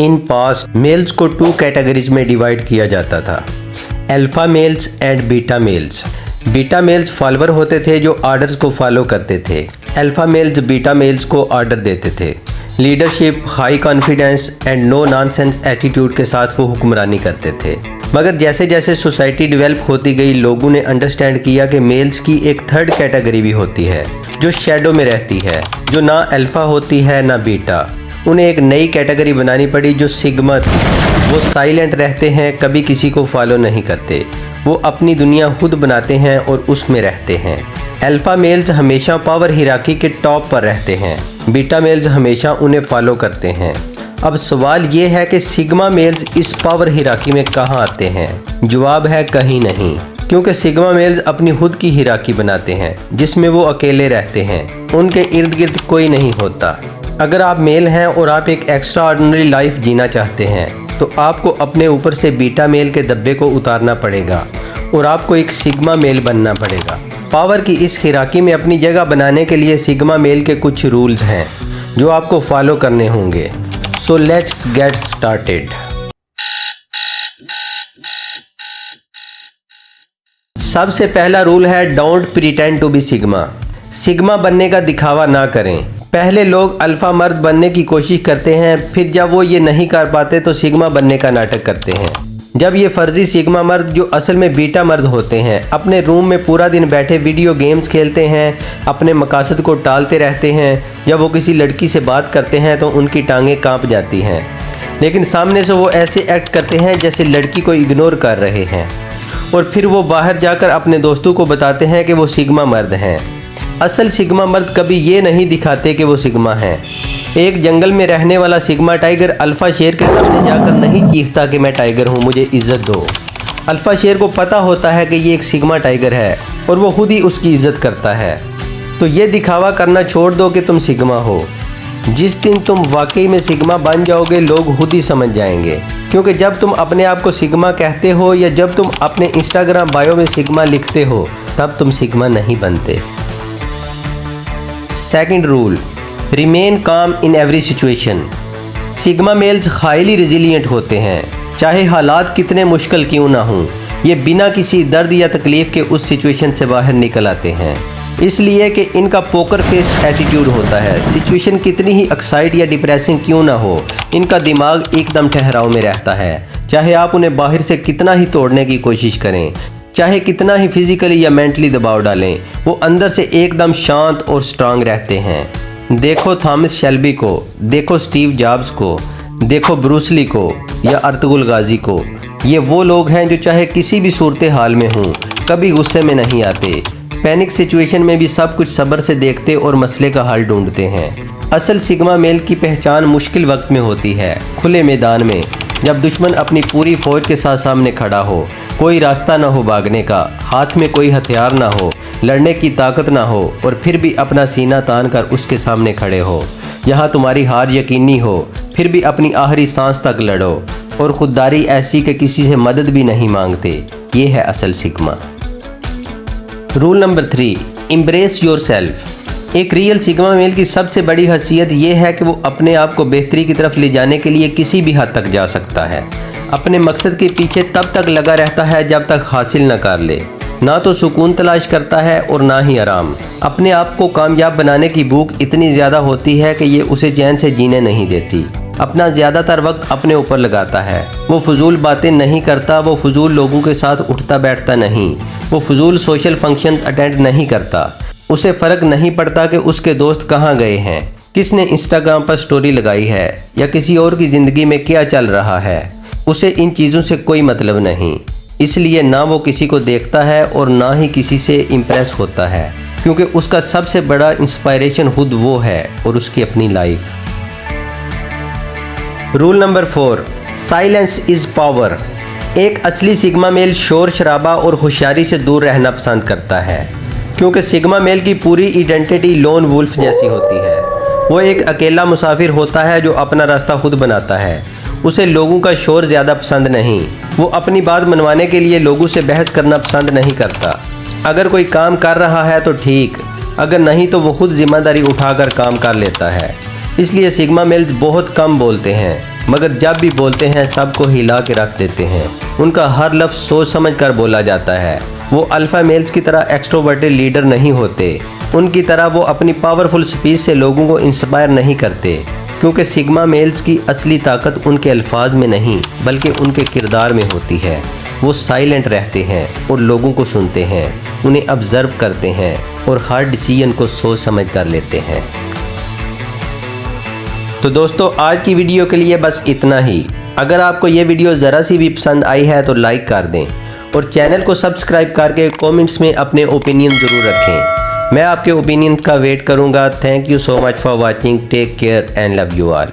In past mails को 2 categories में divide किया जाता था, alpha males and beta males. Beta males follower होते थे जो ऑर्डर्स को फॉलो करते थे। अल्फा मेल्स बीटा मेल्स को ऑर्डर देते थे। Leadership, high confidence and no nonsense attitude के साथ वो हुक्मरानी करते थे। मगर जैसे जैसे सोसाइटी डेवलप होती गई, लोगों ने अंडरस्टैंड किया कि मेल्स की एक थर्ड कैटेगरी भी होती है जो शैडो में रहती है, जो ना अल्फा होती है ना बीटा। उन्हें एक नई कैटेगरी बनानी पड़ी जो सिग्मा थी। वो साइलेंट रहते हैं, कभी किसी को फॉलो नहीं करते, वो अपनी दुनिया खुद बनाते हैं और उसमें रहते हैं। अल्फा मेल्स हमेशा पावर हिराकी के टॉप पर रहते हैं, बीटा मेल्स हमेशा उन्हें फॉलो करते हैं। अब सवाल ये है कि सिग्मा मेल्स इस पावर हिराकी में कहाँ आते हैं? जवाब है कहीं नहीं, क्योंकि सिग्मा मेल्स अपनी खुद की हिराकी बनाते हैं जिसमें वो अकेले रहते हैं, उनके इर्द गिर्द कोई नहीं होता। अगर आप मेल हैं और आप एक एक्स्ट्रा ऑर्डिनरी लाइफ जीना चाहते हैं तो आपको अपने ऊपर से बीटा मेल के दब्बे को उतारना पड़ेगा और आपको एक सिग्मा मेल बनना पड़ेगा। पावर की इस हिराकी में अपनी जगह बनाने के लिए सिग्मा मेल के कुछ रूल्स हैं जो आपको फॉलो करने होंगे। So let's get started. सबसे पहला रूल है don't pretend to be sigma. Sigma बनने का दिखावा ना करें। पहले लोग अल्फा मर्द बनने की कोशिश करते हैं, फिर जब वो ये नहीं कर पाते तो सिग्मा बनने का नाटक करते हैं। जब ये फर्जी सिग्मा मर्द, जो असल में बीटा मर्द होते हैं, अपने रूम में पूरा दिन बैठे वीडियो गेम्स खेलते हैं, अपने मकासद को टालते रहते हैं, जब वो किसी लड़की से बात करते हैं तो उनकी टांगें कांप जाती हैं, लेकिन सामने से वो ऐसे एक्ट करते हैं जैसे लड़की को इग्नोर कर रहे हैं, और फिर वो बाहर जाकर अपने दोस्तों को बताते हैं कि वो सिग्मा मर्द हैं। असल सिग्मा मर्द कभी ये नहीं दिखाते कि वो सिग्मा हैं। एक जंगल में रहने वाला सिग्मा टाइगर अल्फा शेर के सामने जाकर नहीं चीखता कि मैं टाइगर हूँ, मुझे इज्जत दो। अल्फा शेर को पता होता है कि ये एक सिग्मा टाइगर है और वो खुद ही उसकी इज्जत करता है। तो ये दिखावा करना छोड़ दो कि तुम सिग्मा हो। जिस दिन तुम वाकई में सिग्मा बन जाओगे, लोग खुद ही समझ जाएंगे, क्योंकि जब तुम अपने आप को सिग्मा कहते हो या जब तुम अपने इंस्टाग्राम बायो में सिग्मा लिखते हो, तब तुम सिग्मा नहीं बनते। Second rule, remain calm in every situation. Sigma males highly resilient होते हैं, चाहे हालात कितने मुश्किल क्यों ना हों, ये बिना किसी दर्द या तकलीफ़ के उस सिचुएशन से बाहर निकल आते हैं, इसलिए कि इनका पोकर फेस एटीट्यूड होता है। सिचुएशन कितनी ही एक्साइट या डिप्रेसिंग क्यों ना हो, इनका दिमाग एकदम ठहराव में रहता है। चाहे आप उन्हें बाहर से कितना ही तोड़ने की कोशिश करें, चाहे कितना ही फिजिकली या मेंटली दबाव डालें, वो अंदर से एकदम शांत और स्ट्रांग रहते हैं। देखो थॉमस शेल्बी को, देखो स्टीव जॉब्स को, देखो ब्रूस ली को या अर्तुगरुल गाजी को। ये वो लोग हैं जो चाहे किसी भी सूरत हाल में हों, कभी गुस्से में नहीं आते। पैनिक सिचुएशन में भी सब कुछ सब्र से देखते और मसले का हल ढूंढते हैं। असल सिग्मा मेल की पहचान मुश्किल वक्त में होती है, खुले मैदान में, जब दुश्मन अपनी पूरी फौज के साथ सामने खड़ा हो, कोई रास्ता ना हो भागने का, हाथ में कोई हथियार ना हो, लड़ने की ताकत ना हो, और फिर भी अपना सीना तान कर उसके सामने खड़े हो। यहाँ तुम्हारी हार यकीनी हो, फिर भी अपनी आखिरी सांस तक लड़ो, और खुददारी ऐसी कि किसी से मदद भी नहीं मांगते। ये है असल sigma. Rule number 3, embrace yourself. एक रियल सिग्मा मेल की सबसे बड़ी हैसियत ये है कि वो अपने आप को बेहतरी की तरफ ले जाने के लिए किसी भी हद तक जा सकता है। अपने मकसद के पीछे तब तक लगा रहता है जब तक हासिल न कर ले। ना तो सुकून तलाश करता है और ना ही आराम। अपने आप को कामयाब बनाने की भूख इतनी ज़्यादा होती है कि ये उसे चैन से जीने नहीं देती। अपना ज़्यादातर वक्त अपने ऊपर लगाता है। वो फजूल बातें नहीं करता, वो फजूल लोगों के साथ उठता बैठता नहीं, वो फजूल सोशल फंक्शंस अटेंड नहीं करता। उसे फ़र्क नहीं पड़ता कि उसके दोस्त कहाँ गए हैं, किसने इंस्टाग्राम पर स्टोरी लगाई है या किसी और की ज़िंदगी में क्या चल रहा है। उसे इन चीज़ों से कोई मतलब नहीं, इसलिए ना वो किसी को देखता है और ना ही किसी से इम्प्रेस होता है, क्योंकि उसका सबसे बड़ा इंस्पायरेशन खुद वो है और उसकी अपनी life. Rule number 4, silence is power. एक असली सिग्मा मेल शोर शराबा और होशियारी से दूर रहना पसंद करता है, क्योंकि सिग्मा मेल की पूरी आइडेंटिटी लोन वुल्फ जैसी होती है। वो एक अकेला मुसाफिर होता है जो अपना रास्ता खुद बनाता है। उसे लोगों का शोर ज़्यादा पसंद नहीं। वो अपनी बात मनवाने के लिए लोगों से बहस करना पसंद नहीं करता। अगर कोई काम कर रहा है तो ठीक, अगर नहीं तो वो खुद जिम्मेदारी उठाकर काम कर लेता है। इसलिए सिग्मा मेल्स बहुत कम बोलते हैं। मगर जब भी बोलते हैं सबको हिला के रख देते हैं। उनका हर लफ्ज़ सोच समझ कर बोला जाता है। वो अल्फ़ा मेल्स की तरह एक्सट्रोवर्टेड लीडर नहीं होते। उनकी तरह वो अपनी पावरफुल स्पीच से लोगों को इंस्पायर नहीं करते, क्योंकि सिग्मा मेल्स की असली ताकत उनके अल्फाज में नहीं बल्कि उनके किरदार में होती है। वो साइलेंट रहते हैं और लोगों को सुनते हैं, उन्हें ऑब्ज़र्व करते हैं और हर डिसीजन को सोच समझ कर लेते हैं। तो दोस्तों, आज की वीडियो के लिए बस इतना ही। अगर आपको ये वीडियो ज़रा सी भी पसंद आई है तो लाइक कर दें और चैनल को सब्सक्राइब करके कमेंट्स में अपने ओपिनियन ज़रूर रखें। मैं आपके ओपिनियन का वेट करूँगा। Thank you so much for watching. Take care and love you all.